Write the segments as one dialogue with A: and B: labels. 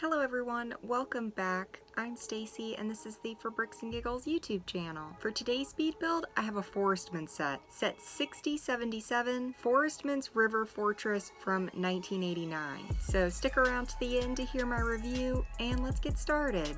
A: Hello everyone, welcome back. I'm Stacy and this is the For Bricks and Giggles YouTube channel. For today's speed build, I have a Forestmen set 6077, Forestmen's River Fortress from 1989. So stick around to the end to hear my review and let's get started.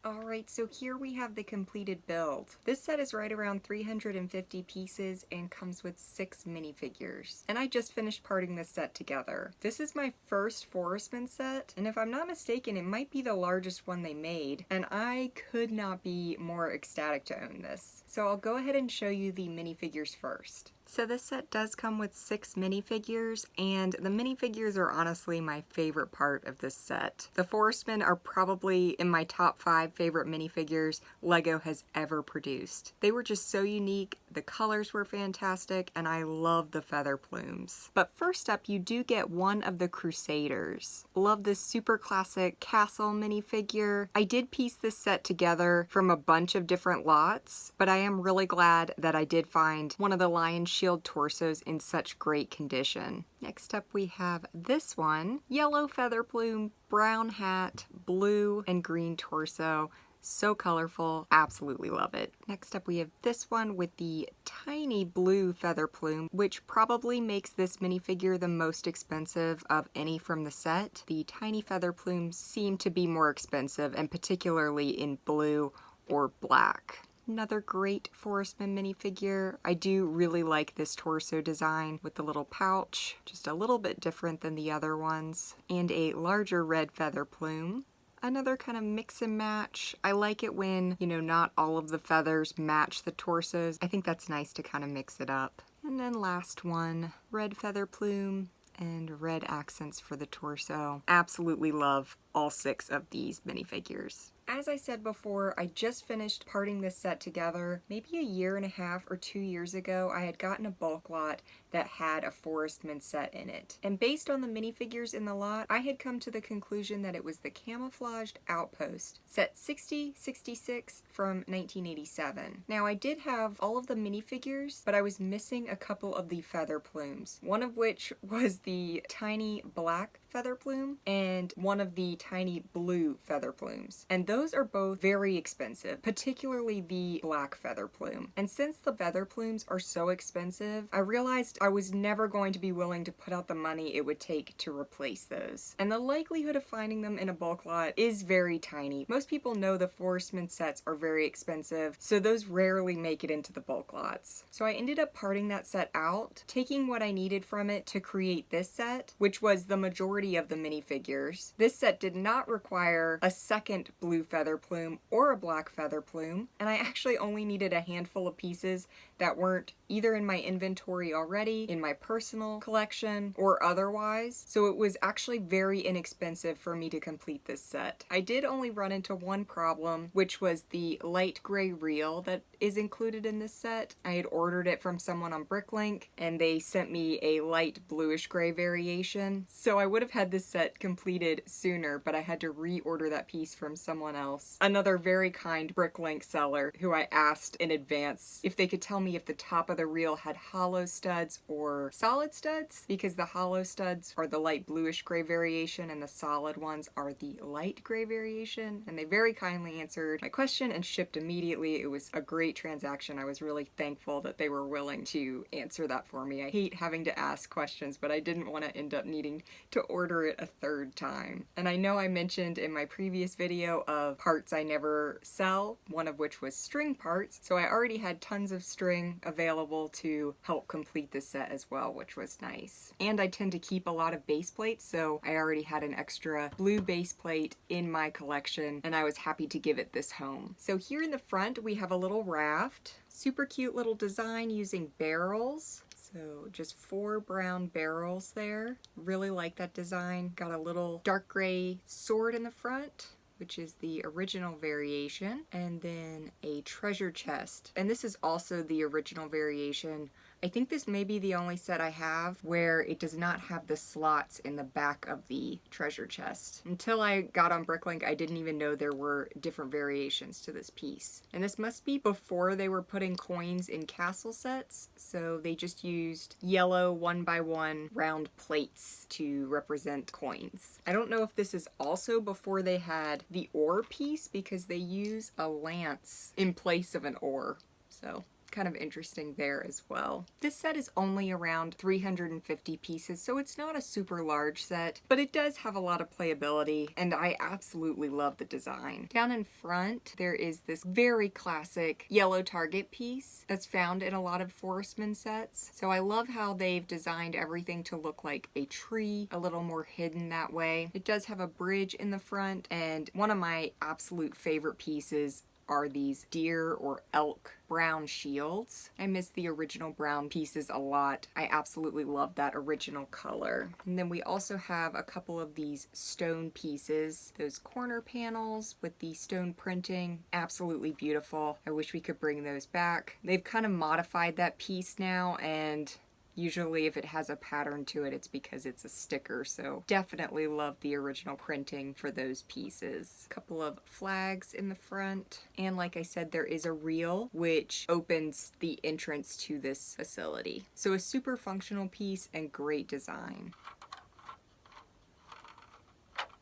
A: Alright, so here we have the completed build. This set is right around 350 pieces and comes with 6 minifigures. And I just finished parting this set together. This is my first Forestmen set, and if I'm not mistaken, it might be the largest one they made, and I could not be more ecstatic to own this. So I'll go ahead and show you the minifigures first. So this set does come with 6 minifigures, and the minifigures are honestly my favorite part of this set. The Forestmen are probably in my top 5 favorite minifigures LEGO has ever produced. They were just so unique, the colors were fantastic, and I love the feather plumes. But first up, you do get one of the Crusaders. Love this super classic castle minifigure. I did piece this set together from a bunch of different lots, but I am really glad that I did find one of the Lion Shield torsos in such great condition. Next up we have this one, yellow feather plume, brown hat, blue and green torso. So colorful, absolutely love it. Next up we have this one with the tiny blue feather plume, which probably makes this minifigure the most expensive of any from the set. The tiny feather plumes seem to be more expensive, and particularly in blue or black. Another great Forestmen minifigure. I do really like this torso design with the little pouch, just a little bit different than the other ones, and a larger red feather plume. Another kind of mix and match. I like it when, not all of the feathers match the torsos. I think that's nice to kind of mix it up. And then last one, red feather plume and red accents for the torso. Absolutely love all 6 of these minifigures. As I said before, I just finished parting this set together. Maybe a year and a half or 2 years ago, I had gotten a bulk lot that had a Forestmen set in it. And based on the minifigures in the lot, I had come to the conclusion that it was the Camouflaged Outpost, set 6066 from 1987. Now I did have all of the minifigures, but I was missing a couple of the feather plumes. One of which was the tiny black feather plume and one of the tiny blue feather plumes. And those are both very expensive, particularly the black feather plume. And since the feather plumes are so expensive, I realized I was never going to be willing to put out the money it would take to replace those. And the likelihood of finding them in a bulk lot is very tiny. Most people know the Forestmen sets are very expensive, so those rarely make it into the bulk lots. So I ended up parting that set out, taking what I needed from it to create this set, which was the majority of the minifigures. This set did not require a second blue feather plume or a black feather plume, and I actually only needed a handful of pieces that weren't either in my inventory already, in my personal collection, or otherwise, so it was actually very inexpensive for me to complete this set. I did only run into one problem, which was the light gray reel that is included in this set. I had ordered it from someone on BrickLink, and they sent me a light bluish gray variation, so I would have had this set completed sooner, but I had to reorder that piece from someone else. Another very kind BrickLink seller who I asked in advance if they could tell me if the top of the reel had hollow studs or solid studs, because the hollow studs are the light bluish gray variation and the solid ones are the light gray variation, and they very kindly answered my question and shipped immediately. It was a great transaction. I was really thankful that they were willing to answer that for me. I hate having to ask questions, but I didn't want to end up needing to order it a third time. And I know I mentioned in my previous video of parts I never sell, one of which was string parts, so I already had tons of string available to help complete the set as well, which was nice. And I tend to keep a lot of base plates, so I already had an extra blue base plate in my collection, and I was happy to give it this home. So here in the front we have a little raft. Super cute little design using barrels. So just 4 brown barrels there. Really like that design. Got a little dark gray sword in the front, which is the original variation, and then a treasure chest. And this is also the original variation. I think this may be the only set I have where it does not have the slots in the back of the treasure chest. Until I got on BrickLink, I didn't even know there were different variations to this piece. And this must be before they were putting coins in castle sets, so they just used yellow 1x1 round plates to represent coins. I don't know if this is also before they had the oar piece, because they use a lance in place of an oar, so kind of interesting there as well. This set is only around 350 pieces, so it's not a super large set, but it does have a lot of playability, and I absolutely love the design. Down in front, there is this very classic yellow target piece that's found in a lot of Forestmen sets. So I love how they've designed everything to look like a tree, a little more hidden that way. It does have a bridge in the front, and one of my absolute favorite pieces are these deer or elk brown shields. I miss the original brown pieces a lot. I absolutely love that original color. And then we also have a couple of these stone pieces, those corner panels with the stone printing. Absolutely beautiful. I wish we could bring those back. They've kind of modified that piece now, and usually if it has a pattern to it, it's because it's a sticker, so definitely love the original printing for those pieces. A couple of flags in the front, and like I said, there is a reel which opens the entrance to this facility. So a super functional piece and great design.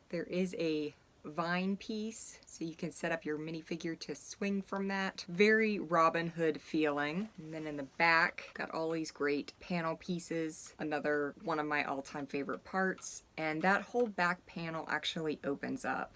A: There is a vine piece, so you can set up your minifigure to swing from that. Very Robin Hood feeling. And then in the back, got all these great panel pieces. Another one of my all-time favorite parts. And that whole back panel actually opens up.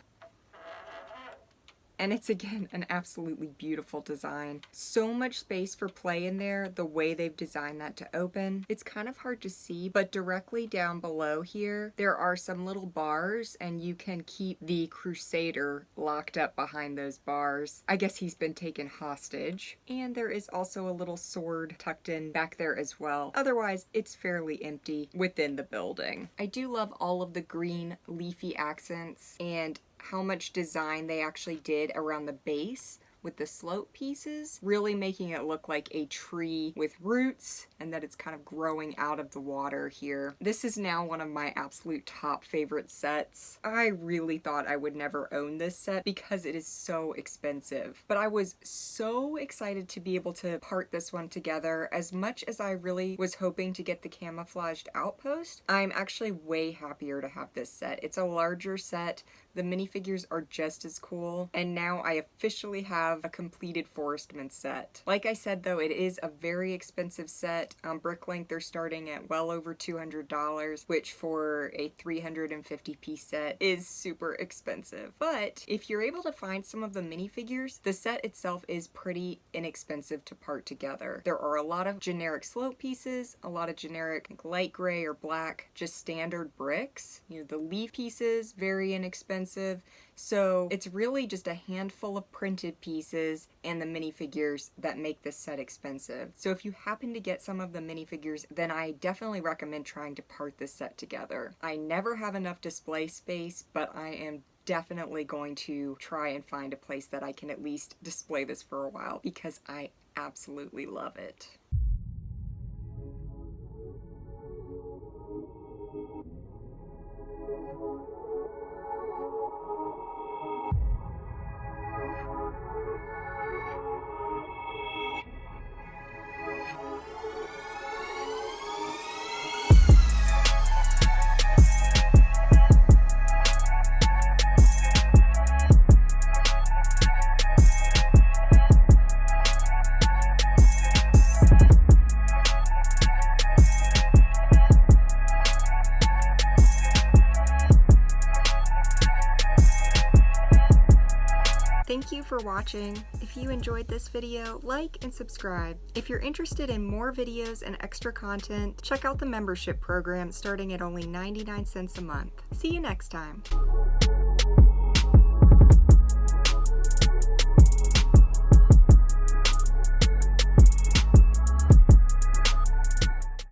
A: And it's, again, an absolutely beautiful design. So much space for play in there, the way they've designed that to open. It's kind of hard to see, but directly down below here, there are some little bars, and you can keep the Crusader locked up behind those bars. I guess he's been taken hostage. And there is also a little sword tucked in back there as well. Otherwise, it's fairly empty within the building. I do love all of the green leafy accents and how much design they actually did around the base with the slope pieces, really making it look like a tree with roots and that it's kind of growing out of the water here. This is now one of my absolute top favorite sets. I really thought I would never own this set because it is so expensive, but I was so excited to be able to part this one together. As much as I really was hoping to get the camouflaged outpost, I'm actually way happier to have this set. It's a larger set. The minifigures are just as cool, and now I officially have a completed Forestmen set. Like I said though, it is a very expensive set. On BrickLink they're starting at well over $200, which for a 350 piece set is super expensive. But if you're able to find some of the minifigures, the set itself is pretty inexpensive to part together. There are a lot of generic slope pieces, a lot of generic light gray or black, just standard bricks. You know, the leaf pieces, very inexpensive. expensive. So it's really just a handful of printed pieces and the minifigures that make this set expensive. So if you happen to get some of the minifigures, then I definitely recommend trying to part this set together. I never have enough display space, but I am definitely going to try and find a place that I can at least display this for a while because I absolutely love it. Thank you for watching. If you enjoyed this video, like and subscribe. If you're interested in more videos and extra content, check out the membership program starting at only 99 cents a month. See you next time.